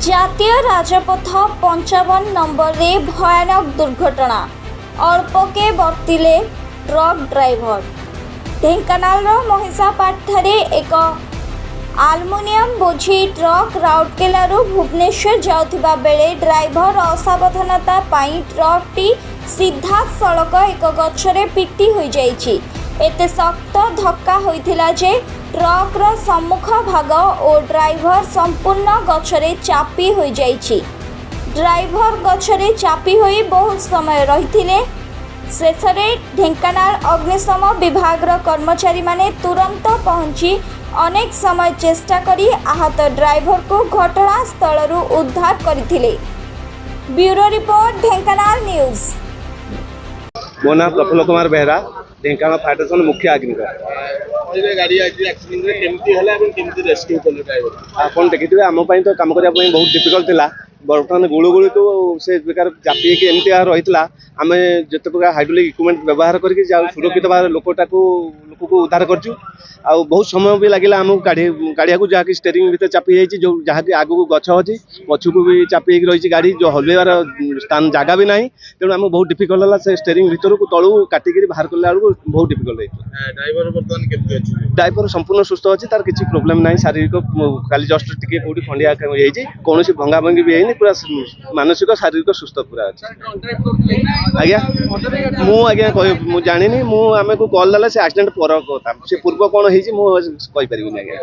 जातीय राजपथ 55 नंबर रे भयानक दुर्घटना अल्पके वर्तिले ट्रक ड्राइवर। ढेंकानाल महिषापाठ एक आलुमिनियम बोझी ट्रक राउरकेलारू भुवनेश्वर जाउथिबा बेले ड्राइवर असावधानता पाई ट्रक टी सीधा सड़क एक गछरे पिटी हो जाइछि। एते शक्त धक्का होइथिला जे ट्रक रो सम्मुख भाग और ड्राइवर संपूर्ण गछरे चापी हो जाइछि। ड्राइवर गछरे चापी होई बहुत समय रहिथिले। शेषरे ढेंकानाल अग्निशम विभाग कर्मचारी माने तुरंत पहुंची अनेक समय चेष्टा करी आहत ड्राइवर को घटनास्थल उद्धार करथिले। Bureau report Dhenkanal news. मो नाम प्रफुल्ल कुमार बेहरा, ढेंकानाल फायर स्टेशन मुख्य अग्निक गाड़ी एक्सीडेंट रे केमती हला एवं केमती रेस्क्यू कले ड्राइवर आपन देखिथिबे आम पई तो काम करिया पई बहुत डिफिकल्ट थिला। बर्तमान गुळुगुळी तो से बेकार चापी के एमती रहितला। आमे जते प्रकार हाइड्रोलिक इक्विपमेंट व्यवहार करके सुरक्षित भाव लोक को उद्धार करछु। आ बहुत समय भी लागिला हमहु गाड़िया को जाके स्टीयरिंग भीतर चापी जाइछि। जो जहा कि आगु गछ अछि पछुको भी चापी रहिछि गाड़ी जो हलवेवार स्थान जागा भी नाही। तेणु हम बहुत डिफिकल्ट होला से स्टीयरिंग भीतर को तळु काटी के बाहर करला बेलू बहुत डिफिकल्ट है। ड्राइवर वर्तमान केमती अछि? ड्राइवर संपूर्ण सुस्थ अछि, तार किछि प्रॉब्लम नाही। शारीरिक खाली जस्ट टिके कोठी खंडिया होइछि, कोनोसी भंगा भंगी भी हैनी। पूरा मानसिक शारीरिक सुस्थ पूरा अछि। आज्ञा मु मु जानिनी। मु आमे को कॉल दला से एक्सीडेंट पर कथा से पूर्व कोन हेछि मु कहि परिबिनी। आज्ञा